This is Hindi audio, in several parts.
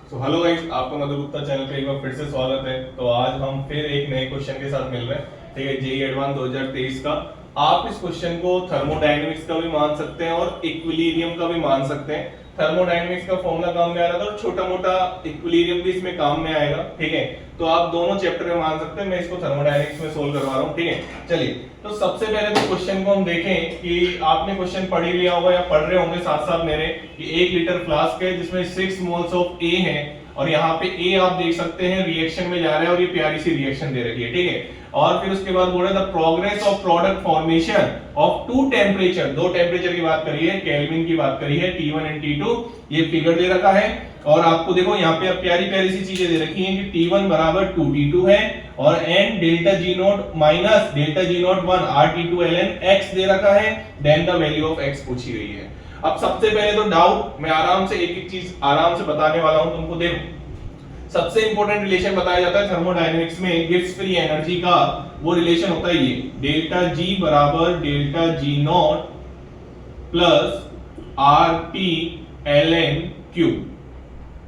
हेलो गाइस, आपका मधु गुप्ता चैनल पे एक बार फिर से स्वागत है। तो आज हम फिर एक नए क्वेश्चन के साथ मिल रहे हैं। ठीक है, जेईई एडवांस 2023 का। आप इस क्वेश्चन को थर्मोडायनेमिक्स का भी मान सकते हैं और इक्विलिब्रियम का भी मान सकते हैं। थर्मोडायनेमिक्स का फॉर्मूला काम में आ रहा था और छोटा मोटा इक्विलिब्रियम भी इसमें काम में आएगा। ठीक है, तो आप दोनों चैप्टर में मान सकते हैं। मैं इसको थर्मोडायनेमिक्स में सोल्व करवा रहा हूँ। ठीक है, चलिए तो सबसे पहले तो क्वेश्चन को हम देखें कि आपने क्वेश्चन पढ़ ही लिया होगा या पढ़ रहे होंगे साथ साथ मेरे कि 1 लीटर फ्लास्क है जिसमें 6 मोल्स ऑफ ए है और यहाँ पे ए आप देख सकते हैं रिएक्शन में जा रहा है और ये प्यारी सी रिएक्शन दे रखी है। ठीक है, और फिर उसके बाद बोल रहा है the progress of product formation of two temperature, दो टेम्परेचर की बात करी है, केल्विन की बात करी है, T1 एंड T2। ये फिगर दे रखा है और आपको देखो यहाँ पे प्यारी प्यारी सी चीजें दे रखी हैं कि T1 बराबर 2T2 है और n delta G naught minus delta G naught 1 RT2 ln x दे रखा है। Then the value of x पूछी गई है। अब सबसे पहले तो डाउट मैं आराम से एक एक चीज आराम से बताने वाला हूं तुमको। देखो, सबसे इंपॉर्टेंट रिलेशन बताया जाता है थर्मोडायनेमिक्स में गिब्स फ्री एनर्जी का। वो रिलेशन होता है ये डेल्टा जी बराबर delta G naught plus R T L N Q.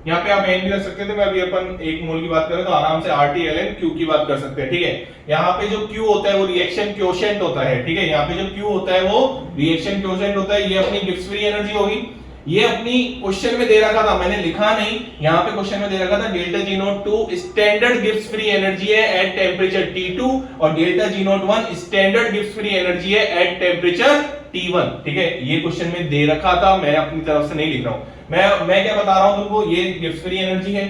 यहाँ पे आप एन भी रख सकते थे, मैं अभी अपन एक मोल की बात करें तो आराम से R T L N Q की बात कर सकते हैं। ठीक है, यहाँ पे जो क्यू होता है वो रिएक्शन क्वोशिएंट होता है। ठीक है, यहाँ पे जो क्यू होता है वो रिएक्शन क्वोशिएंट होता है। ये अपनी गिब्स फ्री एनर्जी होगी। ये अपनी क्वेश्चन में दे रखा था, मैंने लिखा नहीं, यहाँ पे क्वेश्चन में दे रखा था delta G note 2 standard Gibbs free energy है एट टेम्परेचर T2 और delta G naught 1 standard Gibbs free energy है एट टेम्परेचर T1। ठीक है, ये क्वेश्चन में दे रखा था, मैं अपनी तरफ से नहीं लिख रहा हूं। मैं क्या बता रहा हूं तुमको, ये गिब्स फ्री एनर्जी है,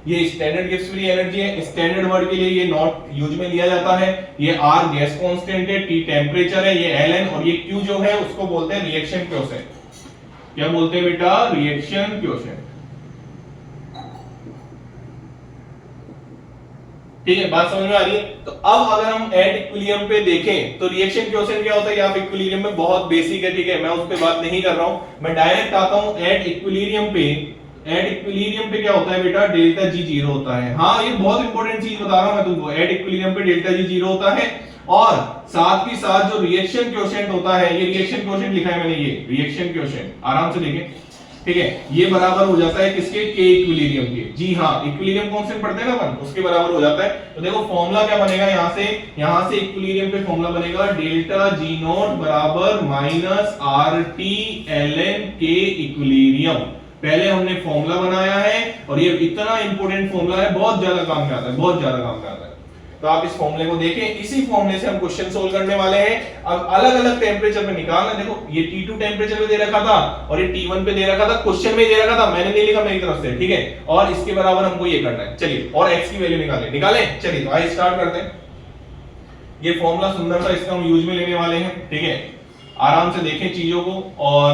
ये स्टैंडर्ड गिब्स फ्री एनर्जी है। स्टैंडर्ड वर्ड के लिए ये नॉट यूज में लिया जाता है। ये R गैस कांस्टेंट है, T टेम्परेचर है, ये Ln और ये Q जो है उसको बोलते हैं रिएक्शन क्वोशिएंट। क्या बोलते हैं बेटा? Reaction quotient. ठीक है, बात समझ में आ रही है? तो अब अगर हम एट इक्विलिब्रियम पे देखें तो रिएक्शन क्वोशिएंट क्या होता है, आप इक्विलिब्रियम में बहुत बेसिक है। ठीक है, मैं उस पे बात नहीं कर रहा हूं, मैं डायरेक्ट आता हूं एट इक्विलिब्रियम पे। एट इक्विलिब्रियम पे क्या होता है बेटा? डेल्टा जी जीरो होता है। हाँ, ये बहुत इंपॉर्टेंट चीज बता रहा हूं मैं तुमको। एट इक्विलिब्रियम पे डेल्टा जी जीरो होता है और साथ ही साथ जो रिएक्शन क्वोशिएंट होता है, ये रिएक्शन क्वोशिएंट लिखा है मैंने, ये रिएक्शन क्वोशिएंट आराम से देखें। ठीक है, ये बराबर हो जाता है किसके? के इक्विलिब्रियम के। जी हाँ, इक्विलिब्रियम कांस्टेंट पढ़ते हैं ना अपन, उसके बराबर हो जाता है। तो देखो फॉर्मूला क्या बनेगा, यहां से इक्विलिब्रियम पे फॉर्मूला बनेगा डेल्टा जी नॉट बराबर minus R T L N K equilibrium. पहले हमने फॉर्मूला बनाया है और ये इतना इंपॉर्टेंट फॉर्मूला है, बहुत ज्यादा काम में आता है, बहुत ज्यादा काम में आता है। तो आप इस फॉर्मूले को देखें, इसी फॉर्मूले से हम क्वेश्चन सोल्व करने वाले हैं। अब अलग अलग टेम्परेचर पे निकालना। देखो ये T2 टेम्परेचर पे दे रखा था और ये T1 पे दे रखा था, क्वेश्चन में दे रखा था, मैंने नहीं लिखा मेरी तरफ से। ठीक है, और इसके बराबर हमको ये करना है। चलिए, और x की वैल्यू निकालें। चलिए तो आइए स्टार्ट करते हैं। ये फॉर्मूला सुंदर सा, इसका हम यूज में लेने वाले हैं। ठीक है, आराम से देखें चीजों को और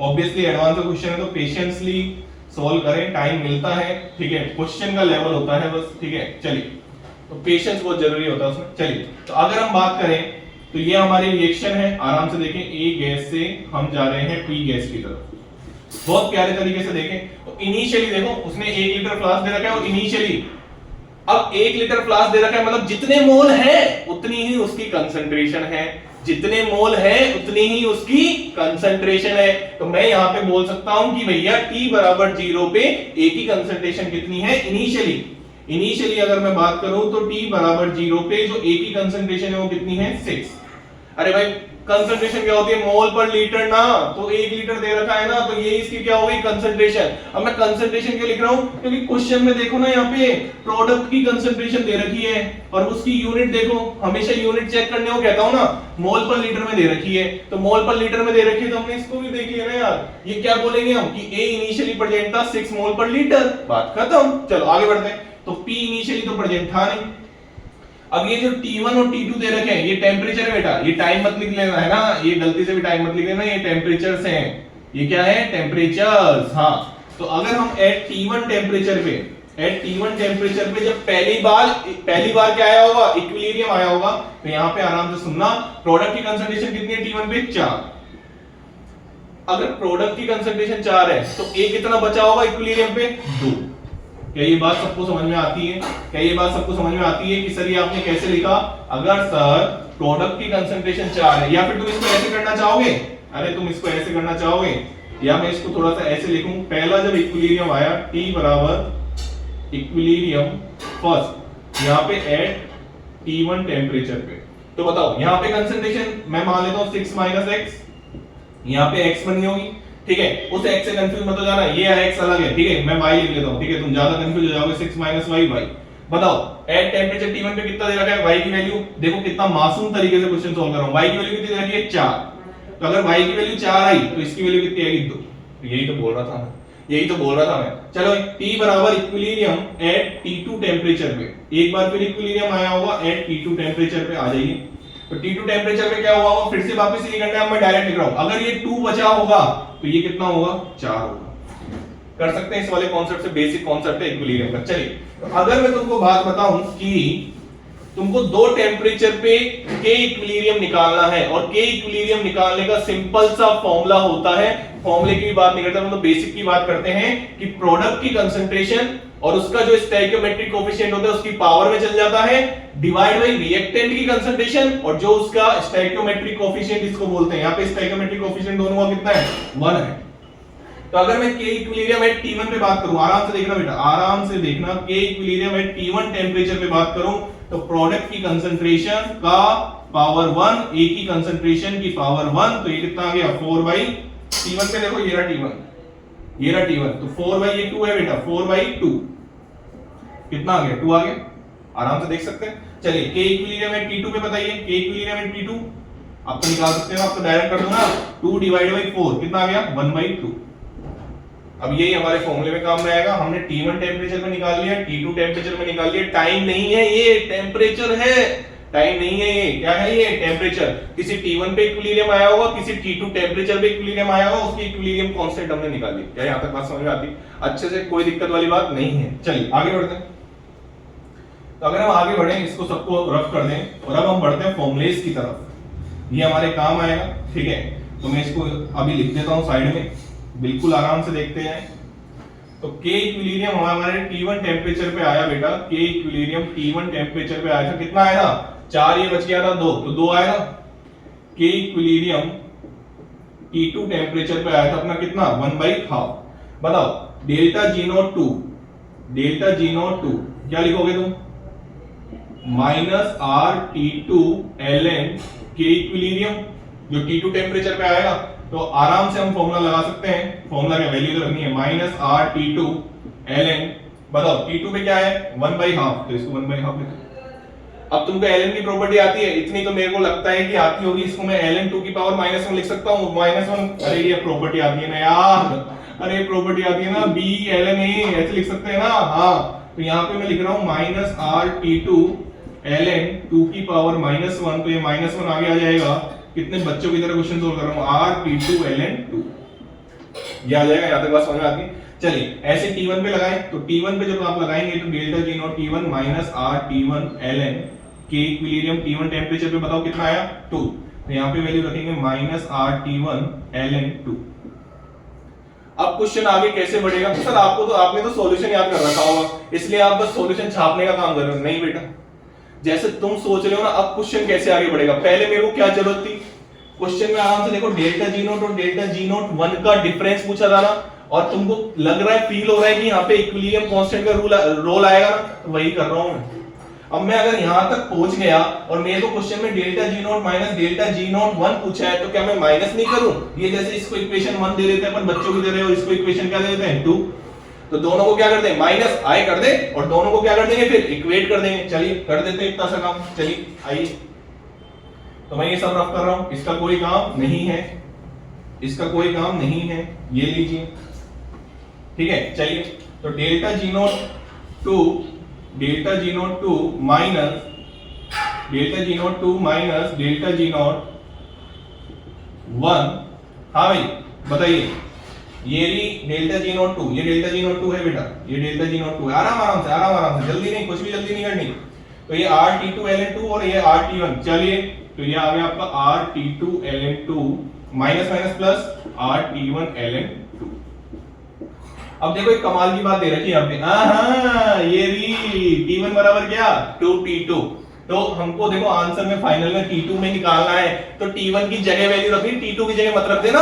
ऑब्वियसली एडवांस क्वेश्चन है तो पेशेंसली सोल्व करें, टाइम मिलता है। ठीक है, क्वेश्चन का लेवल होता है बस। ठीक है, चलिए तो पेशेंस बहुत जरूरी होता है उसमें। चलिए तो अगर हम बात करें तो ये हमारी रिएक्शन है, आराम से देखें। ए गैस से हम जा रहे हैं पी गैस की तरफ। बहुत प्यारे तरीके से देखें। तो इनिशियली देखो उसने 1 लीटर फ्लास्क दे रखा है और इनिशियली अब 1 लीटर फ्लास्क दे रखा है, मतलब जितने मोल है उतनी ही उसकी कंसंट्रेशन है, जितने मोल है उतनी ही उसकी कंसंट्रेशन है। तो मैं यहां पे बोल सकता हूं कि भैया T बराबर 0 पे ए की कंसंट्रेशन कितनी है इनिशियली अगर मैं बात करूं तो T बराबर 0 पे जो ए की कंसंट्रेशन है वो कितनी है? 6। अरे भाई कंसंट्रेशन क्या होती है? मोल पर लीटर ना, तो 1 लीटर दे रखा है ना, तो ये इसकी क्या हो गई? कंसंट्रेशन। अब मैं कंसंट्रेशन क्यों लिख रहा हूं? क्योंकि क्वेश्चन में देखो ना, यहाँ पे प्रोडक्ट की कंसंट्रेशन दे रखी है और उसकी यूनिट देखो, हमेशा यूनिट चेक करने को कहता हूं ना, मोल पर लीटर में दे रखी है, तो मोल पर लीटर में दे रखी है तो हमने इसको भी देख लिया ना यार। ये क्या बोलेंगे हम कि A इनिशियली प्रेजेंट था 6 मोल पर लीटर, बात खत्म। चलो आगे बढ़ते हैं। तो P इनिशियली तो प्रेजेंट था नहीं। अब ये जो T1 और T2 दे रखे हैं, ये टेम्परेचर है बेटा, ये टाइम मत लिख लेना है ना, ये गलती से भी टाइम मत लिख लेना, ये टेम्परेचर्स हैं। ये क्या है? टेम्परेचर्स। हाँ, तो अगर हम एट T1 टेम्परेचर पे जब पहली बार क्या आया होगा? इक्विलिब्रियम आया होगा। तो यहाँ पे आराम से सुनना, प्रोडक्ट की कंसंट्रेशन कितनी है T1 पे? 4। अगर प्रोडक्ट की कंसंट्रेशन 4 है तो A कितना बचा होगा इक्विलिब्रियम पे? 2। क्या ये बात सबको समझ में आती है? कि सर ये आपने कैसे लिखा? अगर सर प्रोडक्ट की कंसंट्रेशन 4 है, या फिर तुम इसको ऐसे करना चाहोगे? अरे तुम इसको ऐसे करना चाहोगे, या मैं इसको थोड़ा सा ऐसे लिखूं, पहला जब इक्विलिब्रियम आया T बराबर इक्विलिब्रियम फर्स्ट यहाँ पे एट T1 टेम्परेचर पे, तो बताओ यहाँ पे कंसंट्रेशन मैं मान लेता हूँ 6 माइनस एक्स, यहाँ पे x बनी होगी, ठीक है। उस x से कंफ्यूज मत हो जाना, ये x अलग है, ठीक है, मैं y लिख लेता हूँ, ठीक है, तुम ज्यादा कंफ्यूज हो जाओगे। 6 माइनस y y, बताओ एट टेम्परेचर T1 पे कितना दे रखा है, y की वैल्यू देखो, कितना मासूम तरीके से क्वेश्चन सॉल्व कर रहा हूं। y की वैल्यू कितनी दे रखी है 4, तो अगर y की वैल्यू 4 आई तो इसकी वैल्यू कितनी आएगी 2, यही तो बोल रहा था मैं, यही तो बोल रहा था मैं। चलो T बराबर इक्विलिब्रियम एट T2 टेम्परेचर पे, एक बार फिर इक्विलिब्रियम आया होगा एट T2 टेम्परेचर पे, आ जाइए। तो T2 टेम्परेचर पे क्या हुआ होगा, फिर से वापस ये करना है, मैं डायरेक्ट लिख रहा हूं। अगर ये 2 बचा होगा तो ये कितना होगा 4 होगा। कर सकते हैं इस वाले कॉन्सेप्ट से, बेसिक कॉन्सेप्ट है इक्विलिब्रियम का। चलिए तो अगर मैं तुमको बात बताऊं कि तुमको दो टेम्परेचर पे के इक्विलिब्रियम निकालना है, और के इक्विलिब्रियम निकालने का सिंपल सा फॉर्मूला होता है, फॉर्मूले की भी बात नहीं करते हम, तो बेसिक की बात करते हैं कि प्रोडक्ट की कंसंट्रेशन और उसका जो स्टोइकियोमेट्रिक कोएफिशिएंट होता है उसकी पावर में चल जाता है, डिवाइड बाय रिएक्टेंट की कंसंट्रेशन और जो उसका स्टोइकियोमेट्रिक कोएफिशिएंट इसको बोलते हैं, यहाँ पे स्टोइकियोमेट्रिक कोएफिशिएंट दोनों का कितना है 1 है। तो अगर मैं के इक्विलिब्रियम एट T1 पे बात करूं, आराम से देखना बेटा, आराम से देखना, के इक्विलिब्रियम एट T1 टेम्परेचर पे बात करूं तो प्रोडक्ट की कंसंट्रेशन का पावर 1, ए की कंसंट्रेशन की पावर 1, तो ये कितना आ गया 4 बाई T1 पे देखो, ये रहा T1, ये रहा T1, तो 4 बाई ये 2 है बेटा, 4 बाई 2 कितना आ गया 2 आ गया, आराम से देख सकते हैं। चलिए के इक्विलिब्रियम एट T2 पे बताइए, के इक्विलिब्रियम एट T2 आप तो निकाल सकते हो, आप तो डायरेक्ट कर दो ना, 2 डिवाइड बाई 4 कितना आ गया 1 बाई 2। अब यही हमारे फॉर्मूले में काम में आएगा, हमने T1 टेम्परेचर में निकाल लिया, T2 टेम्परेचर में निकाल लिया, टाइम नहीं है ये, टेम्परेचर है, टाइम नहीं है ये, क्या है ये टेम्परेचर। किसी T1 पे इक्विलिब्रियम आया होगा, किसी T2 टेम्परेचर पे इक्विलिब्रियम आया होगा, उसकी इक्विलिब्रियम कांस्टेंट हमने निकाल ली। क्या यहां तक बात समझ में आती, अच्छे से, कोई दिक्कत वाली बात नहीं है। चलिए आगे बढ़ते हैं। तो अगर हम आगे बढ़े, इसको सबको रफ कर दें और अब हम बढ़ते हैं फॉर्मूलेस की तरफ, ये हमारे काम आएगा, ठीक है। तो मैं इसको अभी लिख देता हूं साइड में, बिल्कुल आराम से देखते हैं। तो के इक्विलिब्रियम हमारे T1 टेम्परेचर पे आया बेटा, के इक्विलिब्रियम T1 टेम्परेचर पे आया था, कितना आया था 4, ये बच गया था 2, तो 2 आया था। के इक्विलिब्रियम T2 टेम्परेचर पे आया था अपना कितना 1/2। बताओ डेल्टा G02, डेल्टा G02 क्या लिखोगे तुम, माइनस R T2 ln के इक्विलिब्रियम, जो T2 टेम्परेचर पे आएगा, तो आराम से हम फॉर्मूला लगा सकते हैं। फॉर्मूला क्या, वैल्यू तो रखनी है, माइनस R T2 ln, बताओ T2 पे क्या है 1/2, तो इसको 1/2 लिखो। अब तुमको ln की प्रॉपर्टी आती है, इतनी तो मेरे को लगता है कि आती होगी, इसको मैं ln 2 की पावर -1 लिख सकता हूं, -1, अरे ये प्रॉपर्टी आती है ना यार, अरे प्रॉपर्टी आती है ना, b ln a ऐसे लिख सकते हैं ना, हाँ। तो यहाँ पे मैं लिख रहा हूँ माइनस R T2 ln 2 की पावर -1, तो ये -1 आगे आ जाएगा, कितने बच्चों की तरह क्वेश्चन सोल्व कर रहा हूं, R T2 ln 2, ये आ जाएगा, यहां तक बात समझ में आती है। चलिए ऐसे T1 पे लगाएं, तो T1 पे जब आप लगाएंगे तो delta G0 T1 minus R T1 ln के इक्विलिब्रियम T1 टेम्परेचर पे बताओ कितना आया 2, तो यहां पे वैल्यू रखेंगे माइनस R T1 ln 2। अब क्वेश्चन आगे कैसे बढ़ेगा, तो सर आपको तो, आपने तो सॉल्यूशन याद कर रखा होगा, इसलिए आप बस सॉल्यूशन छापने का काम कर रहे हो। नहीं बेटा, जैसे तुम सोच रहे हो ना, अब क्वेश्चन कैसे आगे बढ़ेगा, पहले मेरे को क्या जरूरत थी, क्वेश्चन में आराम से देखो, डेल्टा G0 और डेल्टा G0 1 का डिफरेंस पूछा था ना, और तुमको लग रहा है, फील हो रहा है कि यहाँ पे इक्विलिब्रियम कांस्टेंट का रोल आएगा ना, तो वही कर रहा हूं मैं। अब मैं अगर यहां तक पहुंच गया और मेरे को क्वेश्चन में delta G0 minus delta G0 1 पूछा है, तो क्या मैं माइनस नहीं करूं, ये जैसे इसको इक्वेशन 1 दे देते हैं अपन बच्चों की तरह, और इसको इक्वेशन क्या दे देते हैं 2, तो दोनों को क्या कर दें माइनस आई कर दे, और दोनों को क्या कर देंगे फिर इक्वेट कर देंगे। चलिए कर देते हैं इतना सा काम, चलिए आइए। तो मैं ये सब रफ कर रहा हूं, इसका कोई काम नहीं है, इसका कोई काम नहीं है, ये लीजिए, ठीक है। चलिए तो delta G0 2 minus delta G0 2 minus delta G0 1, हाँ भाई बताइए, ये डेल्टा G0 2, ये डेल्टा G0 2 है बेटा, ये डेल्टा G0 2 है, आराम से, जल्दी नहीं, कुछ भी जल्दी नहीं करनी। तो ये R T2 ln 2 और ये R T1, चलिए तो ये आ गया आपका R T2 ln 2 minus minus plus R T1 ln 2। अब देखो एक कमाल की बात दे रखी है यहाँ पे, हाँ ये भी T1 बराबर क्या 2T2, तो हमको देखो आंसर में फाइनल में T2 में निकालना है, तो T1 की जगह वैल्यू रखनी, T2 की जगह मत रख देना,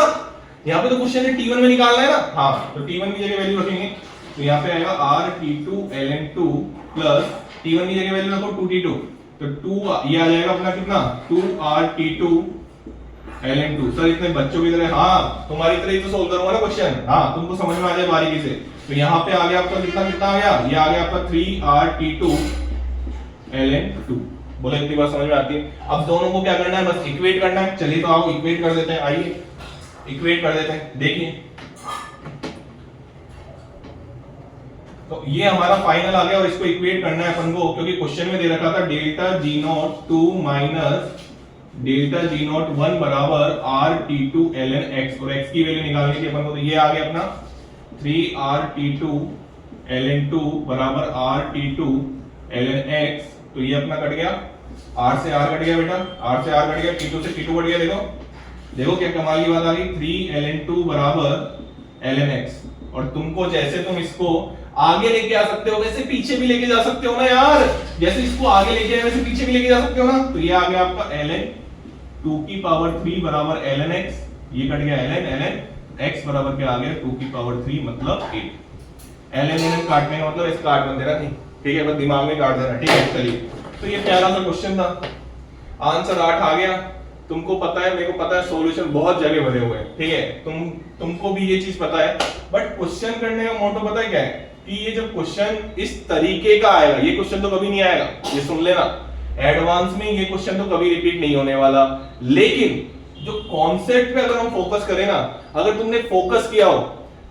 यहाँ पे तो क्वेश्चन है T1 में निकालना है ना, हाँ तो T1 की जगह वैल्यू रखेंगे, तो यहाँ पे आएगा R T2 ln2 plus T1 की जगह वैल्यू रखो 2T2, तो 2 ये आ जाएगा अपना कितना 2R T2 ln2। सर इतने बच्चों की तरह, हाँ तुम्हारी तरह ही तो सोल्व करूंगा ना क्वेश्चन, हाँ तुमको समझ में आ जाए बारीकी से। तो यहाँ पे आ गया आपका कितना कितना आ गया, ये आ गया आपका 3R T2 ln2। बोले इतनी बार समझ में आती है। अब दोनों को क्या करना है, बस इक्वेट करना है। चलिए तो आओ इक्वेट कर देते हैं, आइए इक्वेट कर देते हैं। देखिए तो ये हमारा फाइनल आ गया और इसको इक्वेट करना है अपन को, क्योंकि क्वेश्चन में दे रखा था delta G0 2 minus delta G0 1 बराबर R T2 ln x, और x की वैल्यू निकालनी थी अपन को, तो ये आ गया अपना 3R T2 ln2 बराबर R T2 ln x। तो ये अपना कट गया, R से R कट गया बेटा, R से R कट गया, T2 से T2 कट गया। देखो देखो क्या कमाल की बात आ गई, 3 ln2 बराबर ln x। और तुमको जैसे तुम इसको आगे लेके आ सकते हो वैसे पीछे भी लेके जा सकते हो ना यार, जैसे इसको आगे लेके आए वैसे पीछे भी लेके जा सकते हो ना। तो ये आ गया आपका ln 2 की पावर 3 बराबर ln x, ये कट गया ln x बराबर क्या आ गया 2 की पावर 3 मतलब 8। ln काटने का मतलब इसका काट बन देना, नहीं ठीक है, बस दिमाग में काट देना, ठीक है। चलिए तो ये प्यारा सा क्वेश्चन था, आंसर 8 आ गया। तुमको पता है, मेरे को पता है सॉल्यूशन बहुत जगह भरे हुए हैं, ठीक है, तुमको भी ये चीज पता है, बट क्वेश्चन करने का मोटो पता है क्या है कि ये जब क्वेश्चन इस तरीके का आएगा, ये क्वेश्चन तो कभी नहीं आएगा, ये सुन लेना, एडवांस में ये क्वेश्चन तो कभी रिपीट नहीं होने वाला। लेकिन जो कॉन्सेप्ट पे अगर हम फोकस करें ना, अगर तुमने फोकस किया हो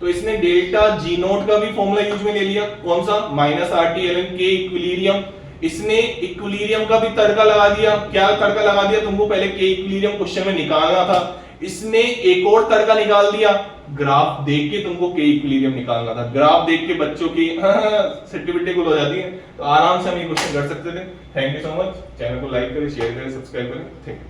तो इसने डेल्टा G0 का भी फॉर्मूला यूज में ले लिया, कौन सा -RT ln K इक्विलिब्रियम, इसने इक्विलिब्रियम का भी तड़का लगा दिया। क्या तड़का लगा दिया, तुमको पहले K इक्विलिब्रियम क्वेश्चन में निकालना था, इसने एक और तड़का निकाल दिया, ग्राफ देख के तुमको K इक्विलिब्रियम निकालना था। ग्राफ देख के बच्चों की सेटिविटी गुल हो जाती है, तो आराम से हम ये क्वेश्चन कर सकते थे। Thank you so much, channel को लाइक करें, शेयर करें, सब्सक्राइब करें, थैंक यू।